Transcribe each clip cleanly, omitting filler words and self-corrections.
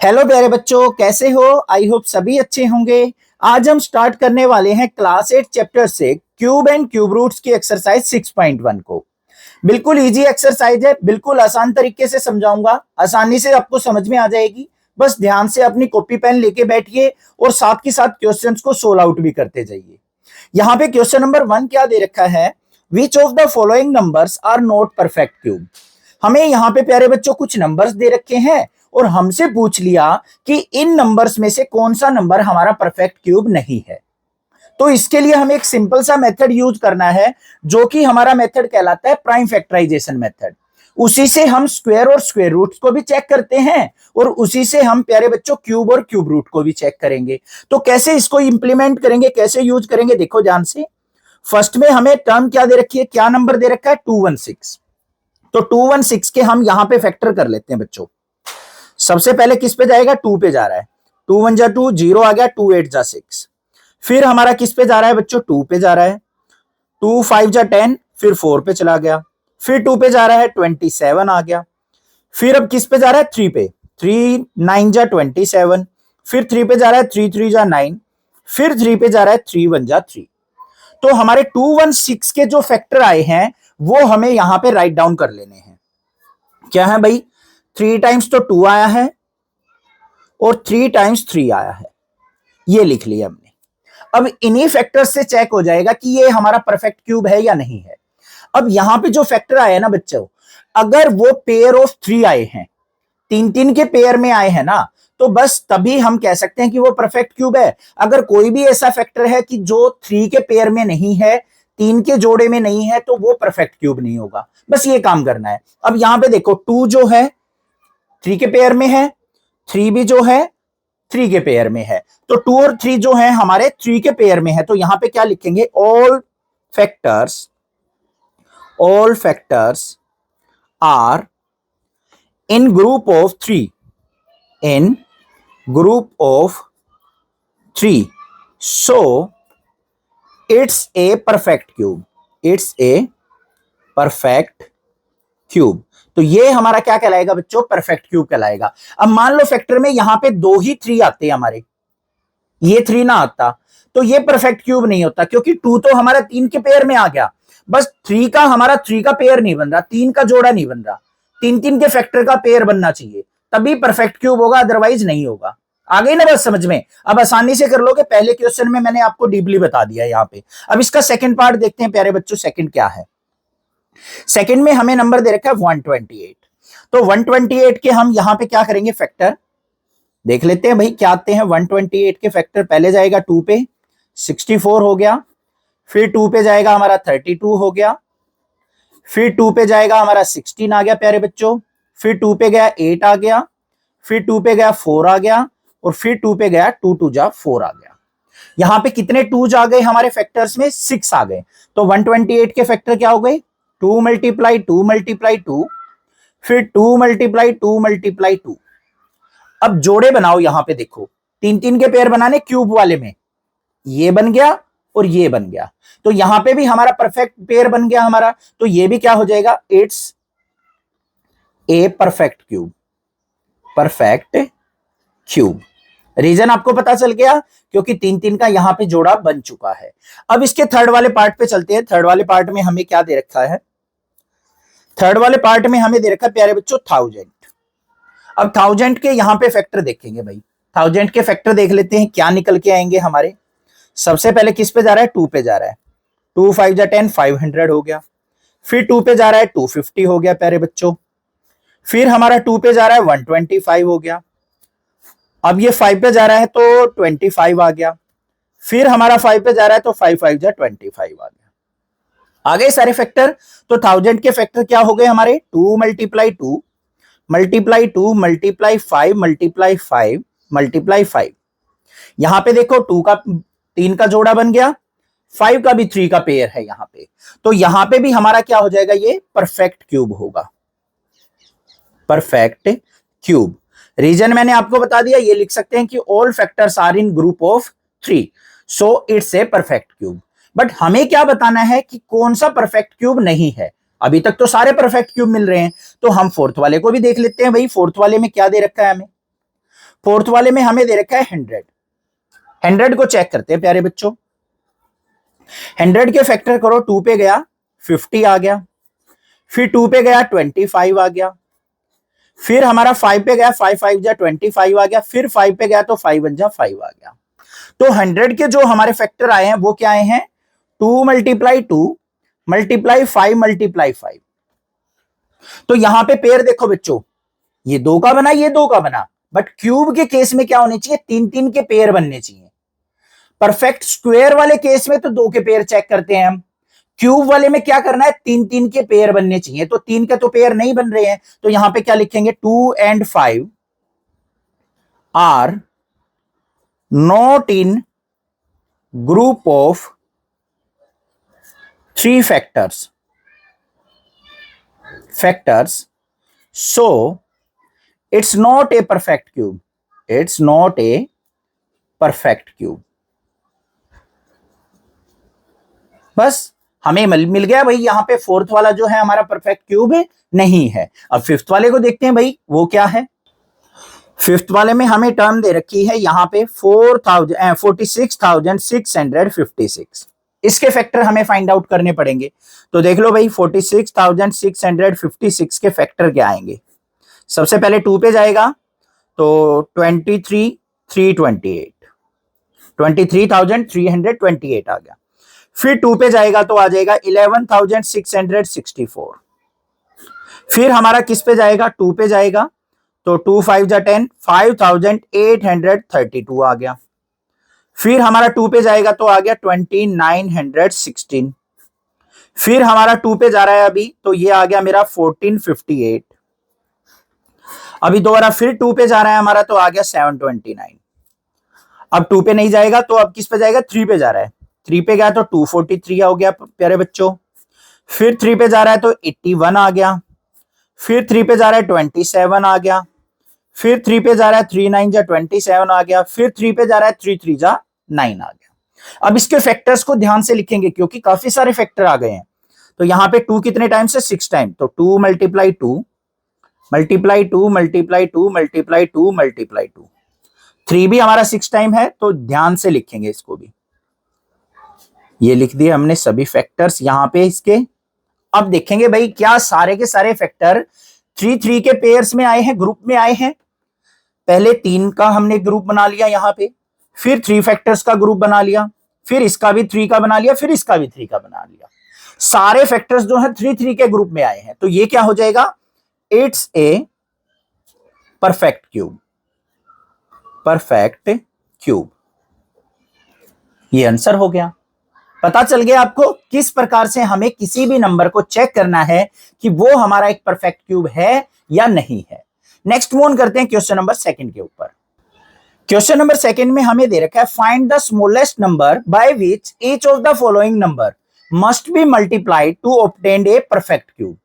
Hello प्यारे बच्चों, कैसे हो? आई होप सभी अच्छे होंगे। आज हम स्टार्ट करने वाले हैं क्लास 8 चैप्टर से क्यूब एंड क्यूब रूट्स की एक्सरसाइज 6.1 को। बिल्कुल इजी एक्सरसाइज है, बिल्कुल आसान तरीके से समझाऊंगा, आसानी से आपको समझ में आ जाएगी। बस ध्यान से अपनी कॉपी पेन लेके बैठिए और साथ के साथ क्वेश्चंस को सोल्व आउट भी करते जाइए। यहाँ पे क्वेश्चन नंबर 1 क्या दे रखा है? Which of the following numbers are not perfect cube. हमें यहाँ पे प्यारे बच्चों कुछ नंबर्स दे रखे हैं और हमसे पूछ लिया कि इन नंबर्स में से कौन सा नंबर हमारा परफेक्ट क्यूब नहीं है। तो इसके लिए हमें एक सिंपल सा मेथड यूज करना है, जो कि हमारा मेथड कहलाता है प्राइम फैक्टराइजेशन मेथड। उसी से हम स्क्वायर और स्क्वायर रूट्स को भी चेक करते हैं और उसी से हम प्यारे बच्चों क्यूब और क्यूब रूट को भी चेक करेंगे। तो कैसे इसको इंप्लीमेंट करेंगे, कैसे यूज करेंगे, देखो ध्यान से। फर्स्ट में हमें टर्म क्या दे रखी है, क्या नंबर दे रखा है? 216। तो 216 के हम यहां पे फैक्टर कर लेते हैं बच्चों। सबसे पहले किस पे जाएगा? 2 पे जा रहा है। 2 1 जा 2, 0 आ गया, 2 8 जा 6। फिर हमारा किस पे जा रहा है बच्चों? 2 पे जा रहा है। 2 5 जा 10, फिर 4 पे चला गया। फिर 2 पे जा रहा है, 27 आ गया। फिर अब किस पे जा रहा है? 3 पे। 3 9 जा 27। फिर 3 पे जा रहा है, 3 3 जा 9। फिर 3 पे जा रहा है, 3 1 जा 3। तो हमारे 216 के जो फैक्टर आए हैं वो हमें यहां पे राइट डाउन कर लेने हैं। क्या है भाई? 3 टाइम्स तो 2 आया है और 3 टाइम्स 3 आया है, ये लिख लिया हमने। अब इन्हीं फैक्टर से चेक हो जाएगा कि ये हमारा परफेक्ट क्यूब है या नहीं है। अब यहां पे जो फैक्टर आए ना बच्चों, अगर वो पेयर ऑफ 3 आए हैं, 3 3 के पेयर में आए हैं ना, तो बस तभी हम कह सकते हैं कि वो परफेक्ट क्यूब है। अगर कोई भी ऐसा फैक्टर है कि जो 3 के पेयर में नहीं है, 3 के जोड़े में नहीं है, तो वो परफेक्ट क्यूब नहीं होगा। बस ये काम करना है। अब यहां पे देखो, 2 जो है 3 के पेयर में है, 3 भी जो है 3 के पेयर में है। तो 2 और 3 जो है हमारे 3 के पेयर में है। तो यहां पे क्या लिखेंगे? All factors are in group of 3, in group of 3, so it's a perfect cube. It's a perfect cube. तो ये हमारा क्या कहलाएगा बच्चों? परफेक्ट क्यूब कहलाएगा। अब मान लो फैक्टर में यहां पे 2 ही 3 आते हैं हमारे, ये 3 ना आता, तो ये परफेक्ट क्यूब नहीं होता, क्योंकि 2 तो हमारा 3 के पेयर में आ गया। बस 3 का हमारा 3 का पेयर नहीं बन रहा, 3 का जोड़ा नहीं बन रहा। 3 3 के फैक्टर का पेयर बनना चाहिए, तभी परफेक्ट क्यूब होगा, अदरवाइज नहीं होगा। आ गई ना बस समझ में? अब आसानी से कर लोगे। पहले क्वेश्चन में मैंने आपको डीपली बता दिया यहाँ पे। अब इसका सेकंड पार्ट देखते हैं प्यारे बच्चों। सेकंड क्या है? सेकंड में हमें नंबर दे रखा है 128। तो 128 के हम यहां पे क्या करेंगे? फैक्टर देख लेते हैं भाई, क्या आते हैं 128 के फैक्टर। पहले जाएगा 2 पे, 64 हो गया। फिर 2 पे जाएगा हमारा 32 हो गया। फिर 2 पे जाएगा हमारा 16 आ गया प्यारे बच्चों। फिर 2 पे गया 8 आ गया। फिर 2 पे गया 4 आ गया। और फिर 2 पे गया 2 2 जा 4 आ गया। यहां पे कितने 2 आ गए हमारे फैक्टर्स में? 6 आ गए। तो 128 के फैक्टर क्या हो गए? 2 मल्टीप्लाई 2 मल्टीप्लाई 2, फिर 2 मल्टीप्लाई 2 मल्टीप्लाई 2। अब जोड़े बनाओ। यहां पे देखो, 3 3 के पेयर बनाने क्यूब वाले में, ये बन गया और ये बन गया। तो यहां पे भी हमारा परफेक्ट पेयर बन गया हमारा। तो ये भी क्या हो जाएगा? It's a perfect cube. Perfect cube. Reason आपको पता चल गया, क्योंकि 3 3 का यहां पे जोड़ा बन चुका है। अब इसके थर्ड वाले पार्ट पे चलते हैं। थर्ड वाले पार्ट में हमें क्या दे रखा है? थर्ड वाले पार्ट में हमें दे रखा है प्यारे बच्चों 1000। अब 1000 के यहां पे फैक्टर देखेंगे भाई। 1000 के फैक्टर देख लेते हैं क्या निकल के आएंगे हमारे। सबसे पहले किस पे जा रहा है? 2 पे जा रहा है। 2 5 जा 10, 500 हो गया। फिर 2 पे जा रहा है, 250 हो गया प्यारे बच्चों। फिर हमारा 2 पे जा रहा है, 125 हो गया। अब ये 5 पे जा रहा है तो 25 आ गया। फिर हमारा 5 पे जा रहा है तो 5 5 जा 25 आ गया। आ गए सारे फैक्टर। तो 1000 के फैक्टर क्या हो गए हमारे? 2 multiply 2 multiply 2 multiply 5 multiply 5 multiply 5। यहां पे देखो 2 का 3 का जोड़ा बन गया, 5 का भी 3 का पेयर है यहां पे। तो यहां पे भी हमारा क्या हो जाएगा? ये परफेक्ट क्यूब होगा। Perfect cube. रीजन मैंने आपको बता दिया, ये लिख सकते हैं कि all factors are in group of 3, so it's a perfect cube. But हमें क्या बताना है कि कौन सा परफेक्ट क्यूब नहीं है। अभी तक तो सारे परफेक्ट क्यूब मिल रहे हैं, तो हम फोर्थ वाले को भी देख लेते हैं भाई। फोर्थ वाले में क्या दे रखा है हमें? फोर्थ वाले में हमें दे रखा है 100 को चेक करते हैं प्यारे बच्चों। 100 के फैक्टर करो, 2 पे गया 50 आ गया, फिर 2 पे गया 25 आ गया, फिर हमारा 5 पे गया 5 5 जा 25 आ गया, फिर 5 पे गया तो 5 1 जा 5 आ गया। तो 100 के जो हमारे फैक्टर आए हैं वो क्या आए हैं, 2 मल्टीप्लाई 2 मल्टीप्लाई 5 मल्टीप्लाई 5। तो यहां पे पेयर देखो बच्चों, ये 2 का बना, ये 2 का बना, बट क्यूब के केस में क्या होने चाहिए, 3 के पेयर बनने चाहिए। परफेक्ट स्क्वायर वाले केस में तो 2 के पेयर चेक करते हैं हम, क्यूब वाले में क्या करना है, 3 के पेयर बनने चाहिए। तो 3 के तो पेयर नहीं बन रहे हैं, तो यहां पे क्या लिखेंगे, 2 and 5 are not in group of 3 factors, so it's not a perfect cube, it's not a perfect cube। बस हमें मिल गया भाई, यहां पे फोर्थ वाला जो है हमारा परफेक्ट क्यूब नहीं है। अब फिफ्थ वाले को देखते हैं भाई, वो क्या है। फिफ्थ वाले में हमें टर्म दे रखी है यहां पे 46,656। इसके फैक्टर हमें फाइंड आउट करने पड़ेंगे। तो देख लो भाई, 46,656 के फैक्टर क्या आएंगे। सबसे पहले 2 पे जाएगा तो 23,328 23,328 आ गया। फिर 2 पे जाएगा तो आ जाएगा 11,664। फिर हमारा किस पे जाएगा, 2 पे जाएगा तो 2 5 जा 10, 5,832 आ गया। फिर हमारा 2 पे जाएगा तो आ गया 2,916। फिर हमारा 2 पे जा रहा है अभी, तो ये आ गया मेरा 1458। अभी दोबारा फिर 2 पे जा रहा है हमारा, तो आ गया 729। अब 2 पे नहीं जाएगा तो अब किस पे जाएगा, 3 पे जा रहा है। 3 पे गया तो 243 हो गया प्यारे बच्चों। फिर 3 पे जा रहा है तो 81 आ गया। फिर 3 पे जा रहा है 27 आ गया। फिर 3 पे जा रहा है 3 9 जा 27 आ गया। फिर 3 पे जा रहा है 3 3 जा 9 आ गया। अब इसके फैक्टर्स को ध्यान से लिखेंगे क्योंकि काफी सारे फैक्टर आ गए हैं। तो यहां पे 2 कितने टाइम से, 6 टाइम, तो 2 multiply 2 multiply 2 multiply 2 multiply 2 multiply 2। 3 भी हमारा 6 टाइम है, तो ध्यान से लिखेंगे इसको भी। ये लिख दिए हमने सभी फैक्टर्स यहां पे इसके। अब देखेंगे भाई क्या सारे के सारे फैक्टर 3 के पेयर्स में आए हैं, ग्रुप में आए हैं। पहले 3 का हमने ग्रुप बना लिया यहां पे, फिर 3 फैक्टर्स का ग्रुप बना लिया, फिर इसका भी 3 का बना लिया, फिर इसका भी 3 का बना लिया। सारे फैक्टर्स जो है 3 के ग्रुप में आए हैं, तो ये क्या हो जाएगा, it's a perfect cube. Perfect cube, ये आंसर हो गया। पता चल गया आपको किस प्रकार से हमें किसी भी नंबर को चेक करना है कि वो हमारा एक परफेक्ट क्यूब है या नहीं है। नेक्स्ट मूव ऑन करते हैं क्वेश्चन नंबर 2 के ऊपर। क्वेश्चन नंबर 2 में हमें दे रखा है, find the smallest number by which each of the following number must be multiplied to obtain a perfect cube.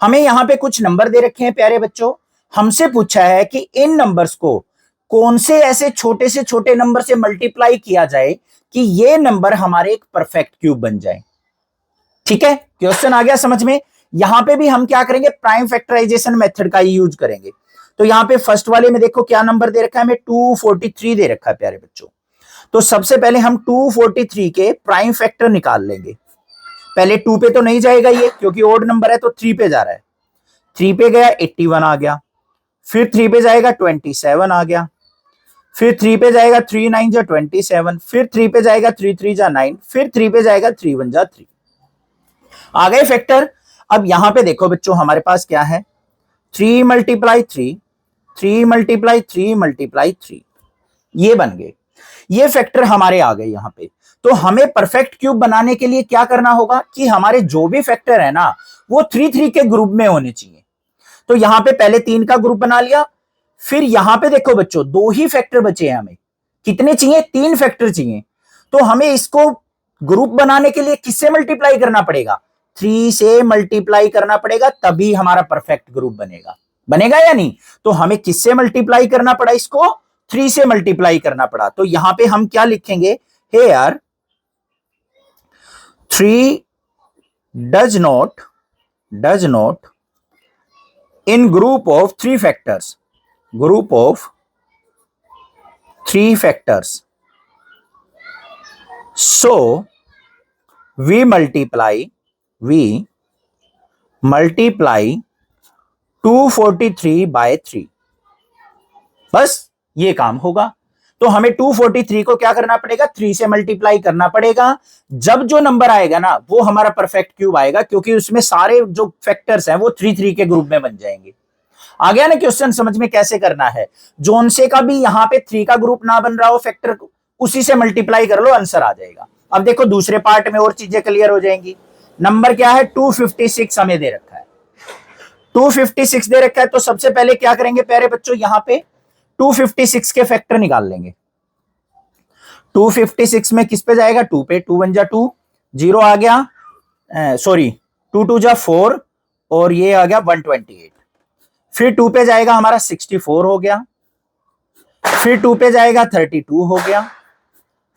हमें यहां पे कुछ नंबर दे रखे हैं प्यारे बच्चों। हमसे पूछा है कि इन नंबर्स को कौन से ऐसे छोटे से छोटे नंबर से मल्टीप्लाई किया जाए कि ये नंबर हमारे एक परफेक्ट क्यूब बन जाए। ठीक है, क्वेश्चन आ गया समझ में। यहां पे भी हम क्या करेंगे, प्राइम फैक्टराइजेशन मेथड का ही यूज करेंगे। तो यहां पे फर्स्ट वाले में देखो क्या नंबर दे रखा है, हमें 243 दे रखा है प्यारे बच्चों। तो सबसे पहले हम 243 के प्राइम फैक्टर निकाल लेंगे। पहले 2 पे तो नहीं जाएगा ये क्योंकि ओड नंबर है, तो 3 पे जा रहा है। 3 पे गया 81 आ गया। फिर 3 पे जाएगा 27 आ गया। फिर 3 पे जाएगा 3 9 जा 27। फिर 3 पे जाएगा 3 3 जा 9। फिर 3 पे जाएगा 3 1 जा 3। आ गए फैक्टर। अब यहां पे देखो बच्चों हमारे पास क्या है, 3 मल्टीप्लाई 3 3 मल्टीप्लाई 3 मल्टीप्लाई 3, ये बन गए। ये फैक्टर हमारे आ गए यहां पे। तो हमें परफेक्ट क्यूब बनाने के लिए क्या करना होगा कि हमारे जो भी फैक्टर है ना वो 3 के ग्रुप में होने चाहिए। तो यहां पे पहले 3 का ग्रुप बना लिया। फिर यहां पे देखो बच्चों 2 ही फैक्टर बचे हैं, हमें कितने चाहिए, 3 फैक्टर चाहिए। तो हमें इसको ग्रुप बनाने के लिए किससे मल्टीप्लाई करना पड़ेगा, 3 से मल्टीप्लाई करना पड़ेगा, तभी हमारा परफेक्ट ग्रुप बनेगा। बनेगा या नहीं, तो हमें किससे मल्टीप्लाई करना पड़ा, इसको 3 से मल्टीप्लाई करना पड़ा। तो यहां पे हम क्या लिखेंगे, here 3 does not in group of 3 factors, group of 3 factors. So we multiply 243 by 3. बस ये काम होगा. तो हमें 243 को क्या करना पड़ेगा, 3 से मल्टीप्लाई करना पड़ेगा. जब जो नंबर आएगा ना वो हमारा परफेक्ट क्यूब आएगा, क्योंकि उसमें सारे जो फैक्टर्स हैं वो 3 के ग्रुप में बन जाएंगे. आ गया ना क्वेश्चन समझ में कैसे करना है. जोन से का भी यहां पे 3 का ग्रुप ना बन रहा हो फैक्टर, उसी से मल्टीप्लाई कर लो, आंसर आ जाएगा. अब देखो दूसरे पार्ट में और चीजें क्लियर हो जाएंगी. नंबर क्या है, 256 हमें दे रखा है. 256 दे रखा है तो सबसे पहले क्या करेंगे प्यारे बच्चों, यहां पे 256 के फैक्टर निकाल लेंगे. 256 में किस पे जाएगा, 2 पे. 2 1 जा 2, 0 आ गया, सॉरी 2 2 जा 4 और ये आ गया 128. फिर 2 पे जाएगा हमारा 64 हो गया. फिर 2 पे जाएगा 32 हो गया.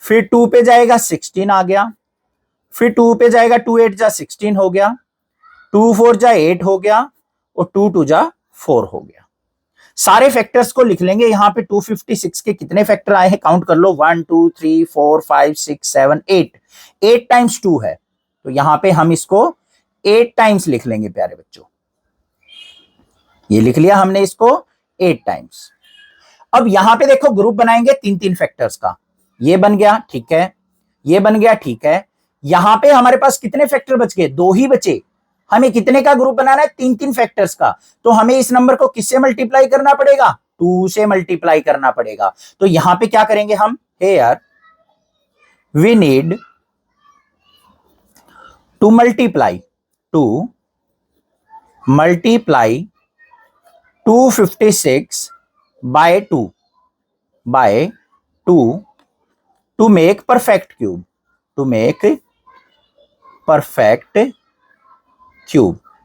फिर 2 पे जाएगा 16 आ गया. फिर 2 पे जाएगा 2 8 जा 16 हो गया. 2 4 जा 8 हो गया और 2 2 जा 4 हो गया. सारे फैक्टर्स को लिख लेंगे. यहां पे 256 के कितने फैक्टर आए हैं काउंट कर लो, 1 2 3 4 5 6 7 8. 8 टाइम्स 2 है तो यहां पे हम इसको 8 टाइम्स लिख लेंगे प्यारे बच्चों. ये लिख लिया हमने इसको 8 टाइम्स. अब यहां पे देखो ग्रुप बनाएंगे 3 फैक्टर्स का. ये बन गया, ठीक है. ये बन गया, ठीक है. यहां पे हमारे पास कितने फैक्टर बच गए, 2 ही बचे. हमें कितने का ग्रुप बनाना है, 3 फैक्टर्स का. तो हमें इस नंबर को किससे मल्टीप्लाई करना पड़ेगा, 2 से मल्टीप्लाई करना पड़ेगा. तो यहां पे क्या करेंगे हम, here we need to multiply 256 by 2 to make perfect cube.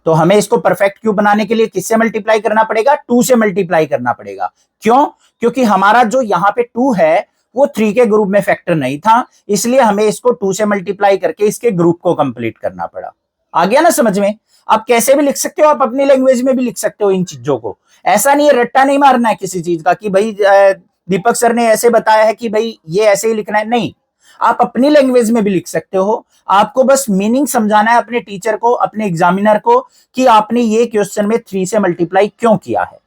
तो हमें इसको परफेक्ट क्यूब बनाने के लिए किससे मल्टीप्लाई करना पड़ेगा, 2 से मल्टीप्लाई करना पड़ेगा. क्यों, क्योंकि हमारा जो यहां पे 2 है वो 3 के ग्रुप में फैक्टर नहीं था, इसलिए हमें इसको 2 से मल्टीप्लाई करके इसके ग्रुप को कंप्लीट करना पड़ा. आ गया ना समझ में. आप कैसे भी लिख सकते हो, आप अपनी लैंग्वेज में भी लिख सकते हो इन चीजों को. ऐसा नहीं है, रट्टा नहीं मारना है किसी चीज का कि भाई दीपक सर ने ऐसे बताया है कि भाई ये ऐसे ही लिखना है. नहीं, आप अपनी लैंग्वेज में भी लिख सकते हो. आपको बस मीनिंग समझाना है अपने टीचर को, अपने एग्जामिनर को, कि आपने ये क्वेश्चन में 3 से मल्टीप्लाई क्यों किया है.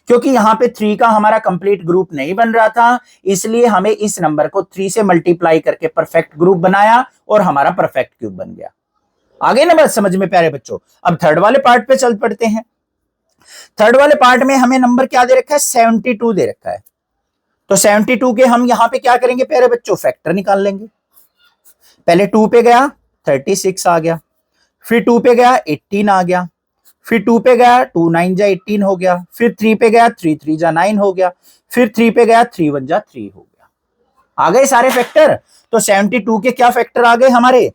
क्योंकि यहां पे 3 का हमारा कंप्लीट ग्रुप नहीं बन रहा था, इसलिए हमें इस नंबर को 3 से मल्टीप्लाई करके परफेक्ट ग्रुप बनाया और हमारा परफेक्ट क्यूब बन गया. आगे ना बात समझ में प्यारे बच्चों. अब थर्ड वाले पार्ट पे चल पड़ते हैं. थर्ड वाले पार्ट में हमें नंबर क्या दे रखा है, 72 दे रखा है. तो 72 के हम यहां पे क्या करेंगे प्यारे बच्चों, फैक्टर निकाल लेंगे. पहले 2 पे गया 36 आ गया. फिर 2 पे गया 18 आ गया. फिर 2 पे गया 2 9 जा 18 हो गया. फिर 3 पे गया 3 3 जा 9 हो गया. फिर 3 पे गया 3 1 जा 3 हो गया. आ गए सारे फैक्टर. तो 72 के क्या फैक्टर आ गए हमारे,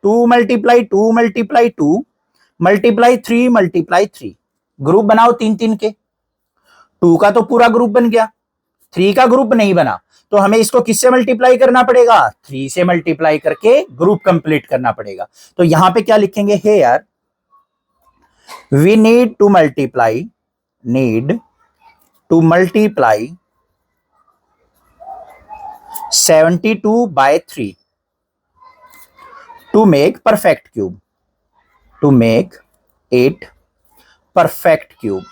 2 multiply 2 multiply 2 multiply 3 multiply 3. Group बनाओ 3 के. 2 का तो पूरा ग्रुप बन गया, 3 का ग्रुप नहीं बना, तो हमें इसको किससे मल्टीप्लाई करना पड़ेगा, 3 से मल्टीप्लाई करके ग्रुप कंप्लीट करना पड़ेगा. तो यहां पे क्या लिखेंगे, here we need to multiply 72 by 3 to make perfect cube. To make it perfect cube.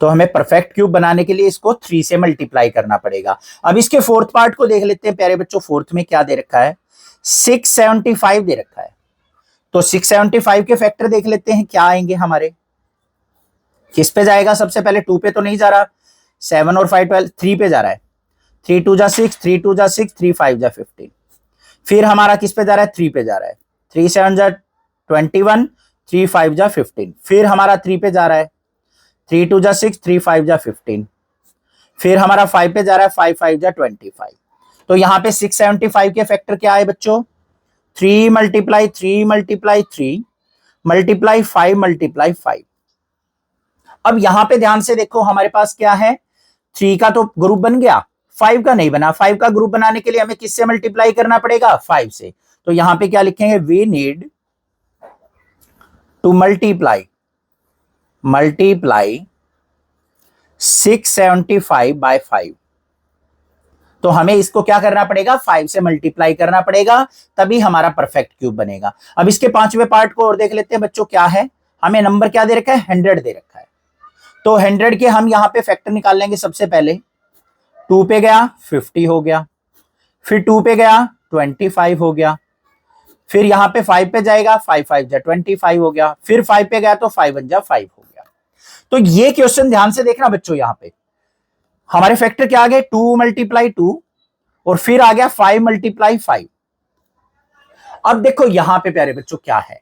तो हमें परफेक्ट क्यूब बनाने के लिए इसको 3 से मल्टीप्लाई करना पड़ेगा. अब इसके फोर्थ पार्ट को देख लेते हैं प्यारे बच्चों. फोर्थ में क्या दे रखा है, 675 दे रखा है. तो 675 के फैक्टर देख लेते हैं क्या आएंगे हमारे. किस पे जाएगा, सबसे पहले 2 पे तो नहीं जा रहा, 7 और 5 12, 3 पे जा रहा है. 3 2 जा 6, 3 2 जा 6, 3 5 जा 15. फिर हमारा किस पे जा रहा है, 3 पे जा रहा है. 3 7 जा 21, 3 5 जा 15. फिर हमारा 3 पे जा रहा है, 3 2 जा 6, 3 5 जा 15. फिर हमारा 5 पे जा रहा है, 5 5 जा 25. तो यहां पे 675 के फैक्टर क्या आए बच्चों, 3 मल्टीप्लाई 3 मल्टीप्लाई 3 मल्टीप्लाई 5 मल्टीप्लाई 5. अब यहां पे ध्यान से देखो हमारे पास क्या है, 3 का तो ग्रुप बन गया, 5 का नहीं बना. 5 का ग्रुप बनाने के लिए हमें किससे मल्टीप्लाई करना पड़ेगा, 5 से. तो यहां पे क्या लिखेंगे, वी नीड टू मल्टीप्लाई 675/5। तो हमें इसको क्या करना पड़ेगा, 5 से मल्टीप्लाई करना पड़ेगा, तभी हमारा परफेक्ट क्यूब बनेगा। अब इसके पांचवें पार्ट को और देख लेते हैं बच्चों, क्या है, हमें नंबर क्या दे रखा है, 100 दे रखा है। तो 100 के हम यहां पे फैक्टर निकाल लेंगे। सबसे पहले 2 पे गया 50 हो गया, फिर 2 पे गया 25 हो गया, फिर यहां पे 5 पे जाएगा, 5 5 जा 25 हो गया, फिर 5 पे गया तो 5 1 जा 5 हो गया। तो ये क्वेश्चन ध्यान से देखना बच्चों, यहां पे हमारे फैक्टर क्या आ गए, 2 मल्टीप्लाई 2 और फिर आ गया 5 मल्टीप्लाई 5। अब देखो यहां पे प्यारे बच्चों क्या है,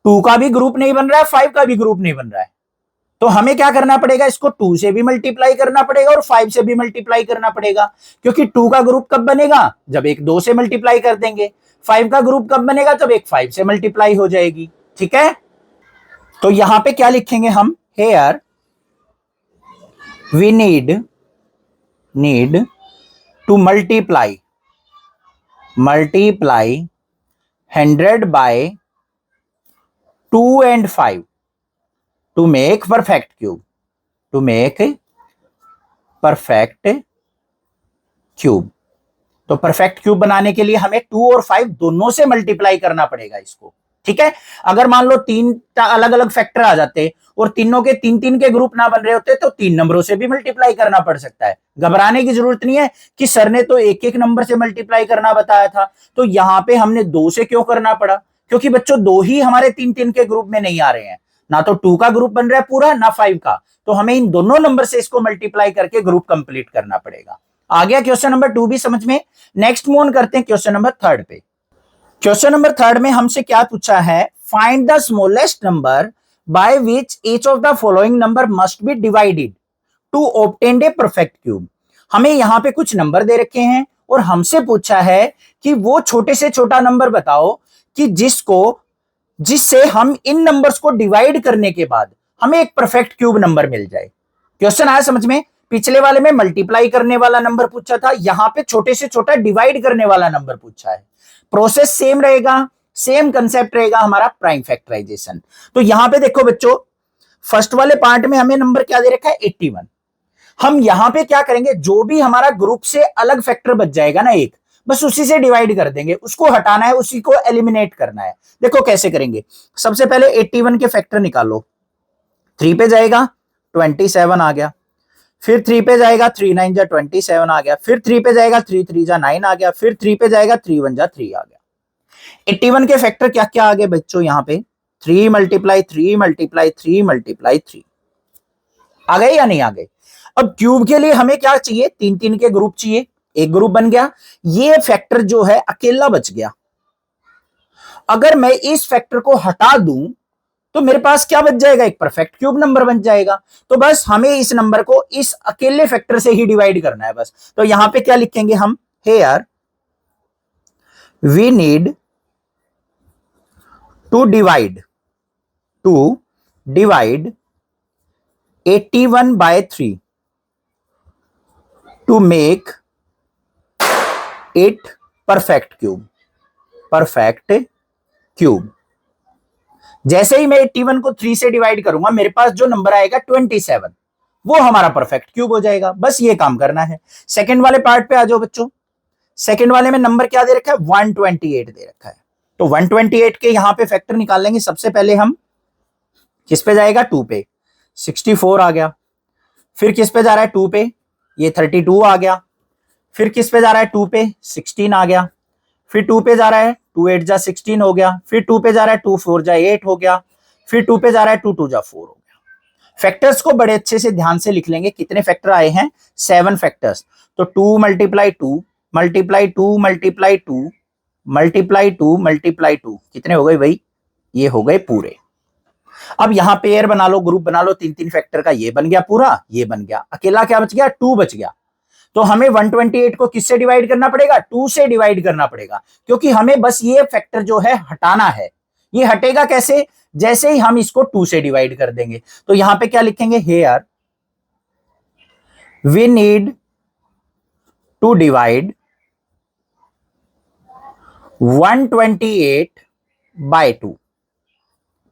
2 का भी ग्रुप नहीं बन रहा है, 5 का भी ग्रुप नहीं बन रहा है। तो हमें क्या करना पड़ेगा, इसको 2 से भी मल्टीप्लाई करना पड़ेगा और 5 से भी मल्टीप्लाई करना पड़ेगा। क्योंकि 2 का ग्रुप कब बनेगा, जब एक 2 से मल्टीप्लाई कर देंगे। 5 का ग्रुप कब बनेगा, जब एक 5 से मल्टीप्लाई हो जाएगी। ठीक है, तो यहां पे क्या लिखेंगे हम, here we need to multiply 100 by 2 and 5 to make perfect cube, to make perfect cube। तो परफेक्ट क्यूब बनाने के लिए हमें 2 और 5 दोनों से मल्टीप्लाई करना पड़ेगा इसको। ठीक है, अगर मान लो 3 अलग अलग फैक्टर आ जाते और तीनों के 3 3 के ग्रुप ना बन रहे होते तो 3 नंबरों से भी मल्टीप्लाई करना पड़ सकता है। घबराने की जरूरत नहीं है कि सर ने तो एक एक नंबर से मल्टीप्लाई करना बताया था, तो यहां पे हमने 2 से क्यों करना पड़ा, क्योंकि बच्चों 2 ही हमारे 3 3 के ग्रुप में नहीं आ रहे हैं, ना तो 2 का ग्रुप बन रहा है पूरा, ना 5 का। तो हमें इन दोनों नंबर से इसको मल्टीप्लाई करके ग्रुप कंप्लीट करना पड़ेगा। आ गया क्वेश्चन नंबर 2 भी समझ में। नेक्स्ट मूव ऑन करते हैं क्वेश्चन नंबर 3 पे। क्वेश्चन नंबर 3 में हमसे क्या पूछा है, find the smallest number by which each of the following number must be divided to obtain a perfect cube. हमें यहां पे कुछ नंबर दे रखे हैं और हमसे पूछा है कि वो छोटे से छोटा नंबर बताओ कि जिससे हम इन नंबर्स को डिवाइड करने के बाद हमें एक परफेक्ट क्यूब नंबर मिल जाए। क्वेश्चन आया समझ में। पिछले वाले में मल्टीप्लाई करने वाला नंबर पूछा था, यहां पे छोटे से छोटा डिवाइड करने वाला नंबर पूछा है। प्रोसेस सेम रहेगा, सेम कंसेप्ट रहेगा हमारा, प्राइम फैक्टराइजेशन। तो यहां पे देखो बच्चों, फर्स्ट वाले पार्ट में हमें नंबर क्या दे रखा है, 81। हम यहां पे क्या करेंगे, जो भी हमारा ग्रुप से अलग फैक्टर बच जाएगा ना एक, बस उसी से डिवाइड कर देंगे, उसको हटाना है, उसी को एलिमिनेट करना है। देखो कैसे करेंगे, सबसे पहले 81 के फैक्टर निकालो। 3 पे जाएगा 27 आ गया, फिर 3 पे जाएगा 3 9 जा 27 आ गया, फिर 3 पे जाएगा 3 3 जा 9 आ गया, फिर 3 पे जाएगा 3 1 जा 3 आ गया। 81 के फैक्टर क्या क्या आ गए बच्चों, यहां पे 3 मल्टीप्लाई 3 मल्टीप्लाई 3 मल्टीप्लाई 3 आ गए या नहीं आ गए। अब क्यूब के लिए हमें क्या चाहिए, 3 3 के ग्रुप चाहिए, एक ग्रुप बन गया, ये फैक्टर जो है अकेला बच गया। अगर मैं इस फैक्टर को हटा दूं तो मेरे पास क्या बच जाएगा, एक परफेक्ट क्यूब नंबर बन जाएगा। तो बस हमें इस नंबर को इस अकेले फैक्टर से ही डिवाइड करना है बस। तो यहां पे क्या लिखेंगे हम, here we need to divide 81/3 to make it perfect cube. जैसे ही मैं 81 को 3 से डिवाइड करूंगा, मेरे पास जो नंबर आएगा 27, वो हमारा परफेक्ट क्यूब हो जाएगा। बस ये काम करना है। सेकंड वाले पार्ट पे आ जाओ बच्चों। सेकंड वाले में नंबर क्या दे रखा है, 128 दे रखा है। तो 128 के यहां पे फैक्टर निकाल लेंगे। सबसे पहले हम किस पे जाएगा, 2 पे, 64 आ गया। फिर किस पे जा रहा है, 2 पे, ये 32 आ गया। फिर किस पे जा रहा है, 2 पे, 16 आ गया। फिर 2 पे जा रहा है, 2 8 जा 16 हो गया। फिर 2 पे जा रहा है, 2 4 जा 8 हो गया। फिर 2 पे जा रहा है, 2 2 जा 4 हो गया। फैक्टर्स को बड़े अच्छे से ध्यान से लिख लेंगे। कितने फैक्टर आए हैं, 7 फैक्टर्स। तो 2 multiply 2 multiply 2 multiply 2 multiply 2 multiply 2 कितने हो गए भाई, ये हो गए पूरे। अब यहां पेयर बना लो, ग्रुप बना लो, 3 3 फैक्टर का, ये बन गया पूरा, ये बन गया। अकेला क्या बच गया, 2 बच गया। तो हमें 128 को किससे डिवाइड करना पड़ेगा, 2 से डिवाइड करना पड़ेगा, क्योंकि हमें बस ये फैक्टर जो है हटाना है। ये हटेगा कैसे, जैसे ही हम इसको 2 से डिवाइड कर देंगे। तो यहां पे क्या लिखेंगे, here we need to divide 128/2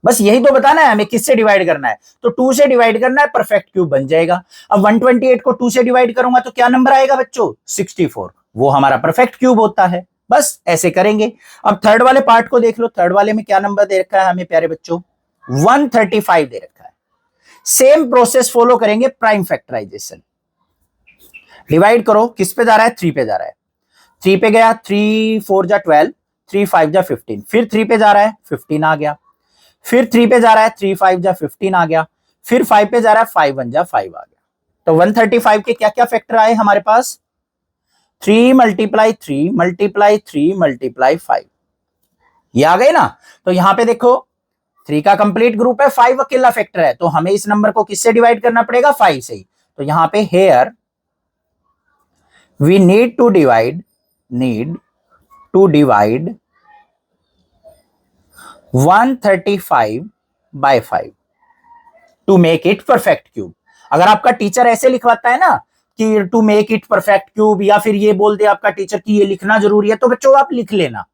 बस यही तो बताना है हमें, किससे डिवाइड करना है, तो 2 से डिवाइड करना है, परफेक्ट क्यूब बन जाएगा। अब 128 को 2 से डिवाइड करूंगा तो क्या नंबर आएगा बच्चों, 64, वो हमारा परफेक्ट क्यूब होता है। बस ऐसे करेंगे। अब थर्ड वाले पार्ट को देख लो, थर्ड वाले में क्या नंबर दे रखा है हमें प्यारे बच्चों, 135 दे रखा है। सेम प्रोसेस फॉलो करेंगे, प्राइम फैक्टराइजेशन। डिवाइड करो, किस पे जा रहा है, 3 पे जा रहा है, 3 पे गया, 3 4 जा 12, 3 5 जा 15, फिर 3 पे जा रहा है, 15 आ गया, फिर 3 पे जा रहा है, 3 5 जा 15 आ गया, फिर 5 पे जा रहा है, 5 1 जा 5 आ गया। तो 135 के क्या क्या फैक्टर आए हमारे पास, 3 मल्टीप्लाई 3 मल्टीप्लाई 3 मल्टीप्लाई 5, ये आ गए ना। तो यहां पे देखो 3 का कंप्लीट ग्रुप है, 5 अकेला फैक्टर है, तो हमें इस नंबर को किससे डिवाइड करना पड़ेगा, 5 से ही। तो यहां पे here we need to divide 135 by 5 to make it perfect cube. अगर आपका टीचर ऐसे लिखवाता है ना कि to make it perfect cube, या फिर ये बोल दे आपका टीचर कि ये लिखना जरूरी है, तो बच्चों आप लिख लेना,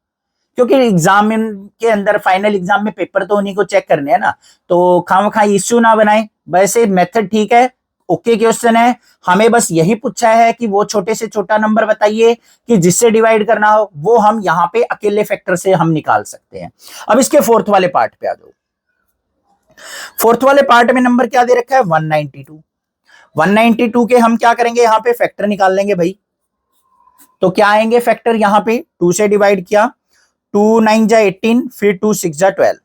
क्योंकि एग्जाम के अंदर, फाइनल एग्जाम में पेपर तो उन्हीं को चेक करने हैं ना, तो खामखा इश्यू ना बनाए। वैसे मेथड ठीक है, ओके क्वेश्चन है, हमें बस यही पूछा है कि वो छोटे से छोटा नंबर बताइए कि जिससे डिवाइड करना हो, वो हम यहाँ पे अकेले फैक्टर से हम निकाल सकते हैं। अब इसके फोर्थ वाले पार्ट पे आ जाओ। फोर्थ वाले पार्ट में नंबर क्या दे रखा है, 192। 192 के हम क्या करेंगे, यहाँ पे फैक्टर निकाल लेंगे भाई। तो क्या आएंगे फैक्टर, यहाँ पे 2 से डिवाइड किया, 2 9 जा 18, फिर 2 6 जा 12,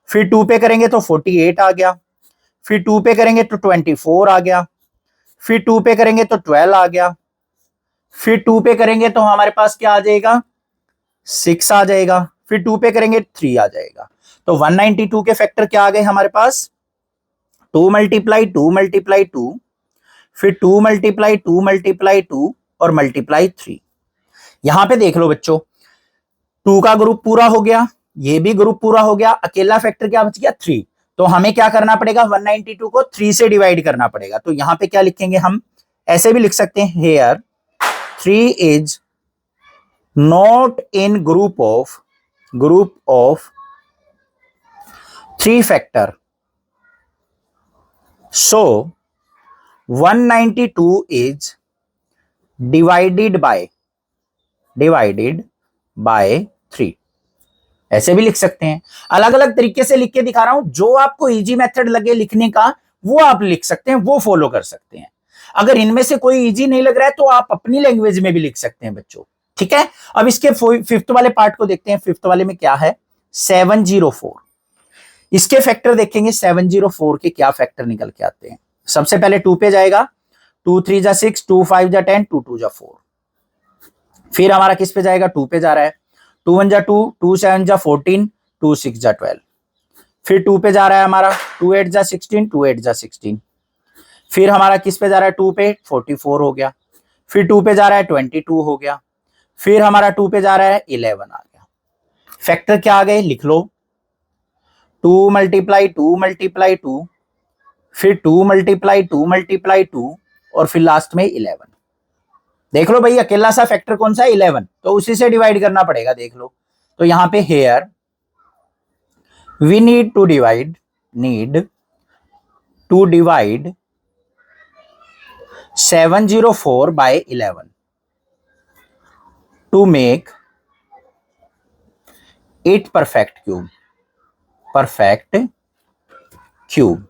फिर 2 पे करेंगे तो 48 आ गया, फिर 2 पे करेंगे तो 24 आ गया, फिर 2 पे करेंगे तो 12 आ गया, फिर 2 पे करेंगे तो हमारे पास क्या आ जाएगा, 6 आ जाएगा, फिर 2 पे करेंगे 3 आ जाएगा। तो 192 के फैक्टर क्या आ गए हमारे पास, 2 मल्टीप्लाई 2 मल्टीप्लाई 2, फिर 2 मल्टीप्लाई 2 मल्टीप्लाई 2 और मल्टीप्लाई 3। यहां पे देख लो बच्चों, 2 का ग्रुप पूरा हो गया, ये भी ग्रुप पूरा हो गया, अकेला फैक्टर क्या बच गया, 3। तो हमें क्या करना पड़ेगा, 192 को 3 से डिवाइड करना पड़ेगा। तो यहां पे क्या लिखेंगे हम, ऐसे भी लिख सकते हैं, here 3 is not in group of 3 factor, so 192 is divided by 3। ऐसे भी लिख सकते हैं, अलग अलग तरीके से लिख के दिखा रहा हूं, जो आपको इजी मेथड लगे लिखने का वो आप लिख सकते हैं, वो फॉलो कर सकते हैं। अगर इनमें से कोई इजी नहीं लग रहा है तो आप अपनी लैंग्वेज में भी लिख सकते हैं बच्चों, ठीक है। अब इसके फिफ्थ वाले पार्ट को देखते हैं। फिफ्थ वाले में क्या है, 704। इसके फैक्टर देखेंगे, 704 के क्या फैक्टर निकल के आते हैं। सबसे पहले 2 पे जाएगा, 2 3 जा 6, 2 5 जा 10, 2 2 जा 4। फिर हमारा किस पे जाएगा, 2 पे जा रहा है, 2 1 जा 2, 2 7 जा 14, 2 6 जा 12। फिर 2 पे जा रहा है हमारा, 2 8 जा 16, 2 8 जा 16। फिर हमारा किस पे जा रहा है, 2 पे 44 हो गया। फिर 2 पे जा रहा है 22 हो गया। फिर हमारा 2 पे जा रहा है 11 आ गया। फैक्टर क्या आ गए, लिख लो, 2 मल्टीप्लाई 2 मल्टीप्लाई 2, फिर 2 मल्टीप्लाई 2 मल्टीप्लाई 2 और फिर लास्ट में 11। देख लो भाई, अकेला सा फैक्टर कौन सा है, 11, तो उसी से डिवाइड करना पड़ेगा, देख लो। तो यहां पे here we need to divide 704 by 11 to make it perfect cube.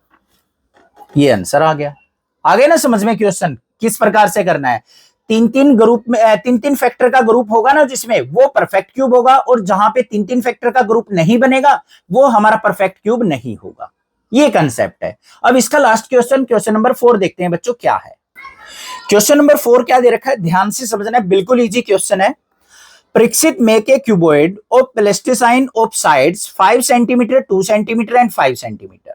ये आंसर आ गया। आगे ना समझ में क्वेश्चन किस प्रकार से करना है। तीन तीन फैक्टर का ग्रुप होगा ना जिसमें, वो परफेक्ट क्यूब होगा, और जहां पे तीन तीन फैक्टर का ग्रुप नहीं बनेगा वो हमारा परफेक्ट क्यूब नहीं होगा। ये कंसेप्ट है। अब इसका लास्ट क्वेश्चन नंबर 4 देखते हैं बच्चों क्या है। क्वेश्चन नंबर 4 क्या दे रखा है, ध्यान से समझना है, बिल्कुल इजी क्वेश्चन है। Parikshit make a cuboid of plasticine of sides 5 centimetre, 2 centimetre and 5 centimetre.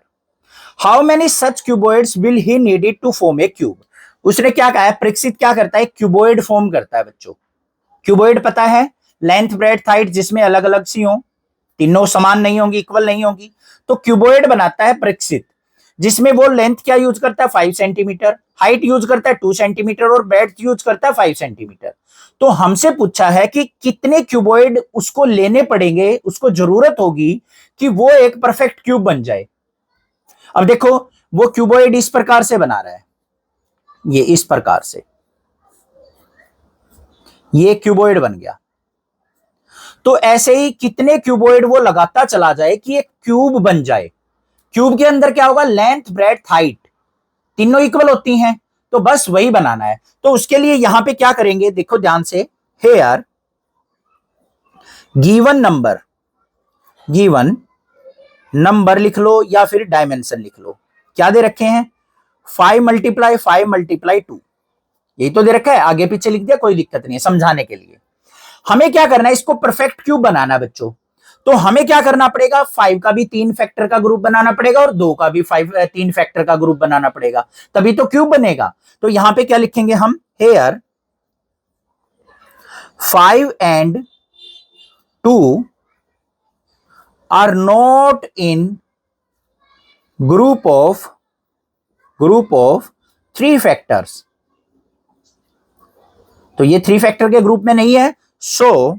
How many such cuboids will he needed to form a cube. उसने क्या कहा है, परीक्षित क्या करता है, क्यूबॉइड फॉर्म करता है बच्चों। क्यूबॉइड पता है, लेंथ ब्रेड्थ हाइट जिसमें अलग अलग सी हो, तीनों समान नहीं होंगी, इक्वल नहीं होंगी, तो क्यूबॉइड बनाता है परीक्षित। जिसमें वो लेंथ क्या यूज करता है 5 सेंटीमीटर, हाइट यूज करता है 2 सेंटीमीटर और ब्रेड्थ यूज करता है 5 सेंटीमीटर। तो हमसे पूछा है कि कितने क्यूबॉइड उसको लेने पड़ेंगे, उसको जरूरत होगी कि वो एक परफेक्ट क्यूब बन जाए। अब देखो वो क्यूबॉइड इस प्रकार से बना रहा है, ये इस प्रकार से, ये क्यूबॉइड बन गया। तो ऐसे ही कितने क्यूबॉइड वो लगाता चला जाए कि एक क्यूब बन जाए। क्यूब के अंदर क्या होगा, लेंथ ब्रेड्थ हाइट तीनों इक्वल होती हैं, तो बस वही बनाना है। तो उसके लिए यहां पे क्या करेंगे, देखो ध्यान से, हेयर गिवन नंबर लिख लो या फिर डायमेंशन लिख लो। क्या दे रखे हैं, 5 × 5 × 2, यही तो दे रखा है, आगे पीछे लिख दिया, कोई दिक्कत नहीं है समझाने के लिए। हमें क्या करना है, इसको परफेक्ट क्यूब बनाना है बच्चों। तो हमें क्या करना पड़ेगा, 5 का भी 3 फैक्टर का ग्रुप बनाना पड़ेगा और 2 का भी 3 फैक्टर का ग्रुप बनाना पड़ेगा, तभी तो क्यूब बनेगा। तो यहां पे क्या लिखेंगे हम, here 5 and 2 are not in group of 3 factors. तो ये 3 फैक्टर के ग्रुप में नहीं है, so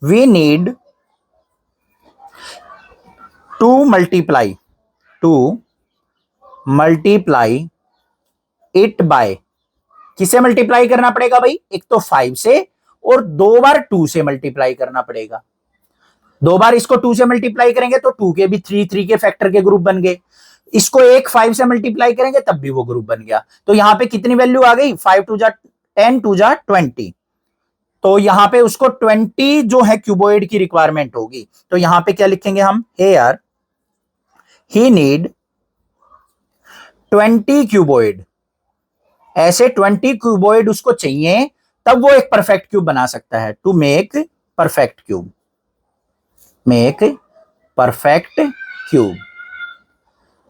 we need to multiply it by, किसे मल्टीप्लाई करना पड़ेगा भाई, एक तो 5 से और 2 बार 2 से मल्टीप्लाई करना पड़ेगा। 2 बार इसको 2 से मल्टीप्लाई करेंगे तो 2 के भी 3 के फैक्टर के ग्रुप बन गए, इसको एक 5 से मल्टीप्लाई करेंगे तब भी वो ग्रुप बन गया। तो यहां पे कितनी वैल्यू आ गई, 5 2 जा 10 2 जा 20। तो यहां पे उसको 20 जो है क्यूबॉइड की रिक्वायरमेंट होगी। तो यहां पे क्या लिखेंगे हम, हेयर ही नीड 20 क्यूबॉइड, ऐसे 20 क्यूबॉइड उसको चाहिए, तब वो एक परफेक्ट क्यूब बना सकता है। टू मेक परफेक्ट क्यूब,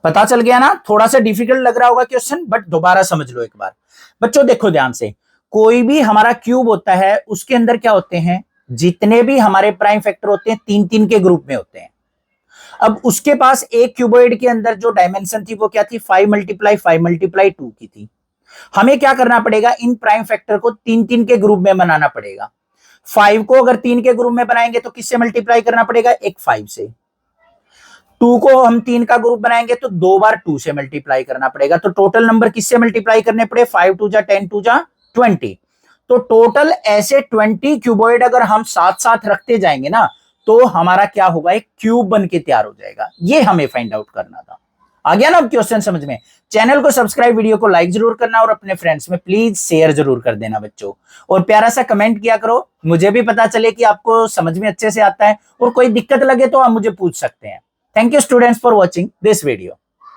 पता चल गया ना। थोड़ा सा डिफिकल्ट लग रहा होगा क्वेश्चन, बट दोबारा समझ लो एक बार। बच्चों देखो ध्यान से, कोई भी हमारा क्यूब होता है उसके अंदर क्या होते हैं, जितने भी हमारे प्राइम फैक्टर होते हैं 3 के ग्रुप में होते हैं। अब उसके पास एक क्यूबॉइड के अंदर जो डायमेंशन थी वो क्या थी, 5 × 5 × 2 की थी। हमें क्या करना पड़ेगा, इन प्राइम फैक्टर को 3 के ग्रुप में बनाना पड़ेगा। 5 को अगर 3 के ग्रुप में बनाएंगे तो किससे मल्टीप्लाई करना पड़ेगा, एक 5 से। 2 को हम 3 का ग्रुप बनाएंगे तो 2 बार 2 से मल्टीप्लाई करना पड़ेगा। तो टोटल नंबर किससे मल्टीप्लाई करने पड़े, 5 2 जा 10 2 जा 20। तो टोटल ऐसे 20 क्यूबॉइड अगर हम साथ साथ रखते जाएंगे ना, तो हमारा क्या होगा, एक क्यूब बन के तैयार हो जाएगा। ये हमें फाइंड आउट करना था। आ गया ना अब क्वेश्चन समझ में। चैनल को सब्सक्राइब, वीडियो को लाइक जरूर करना और अपने फ्रेंड्स में प्लीज शेयर जरूर कर देना बच्चों। और प्यारा सा कमेंट किया करो, मुझे भी पता चले कि आपको समझ में अच्छे से आता है। और कोई दिक्कत लगे तो आप मुझे पूछ सकते हैं। Thank you students for watching this video.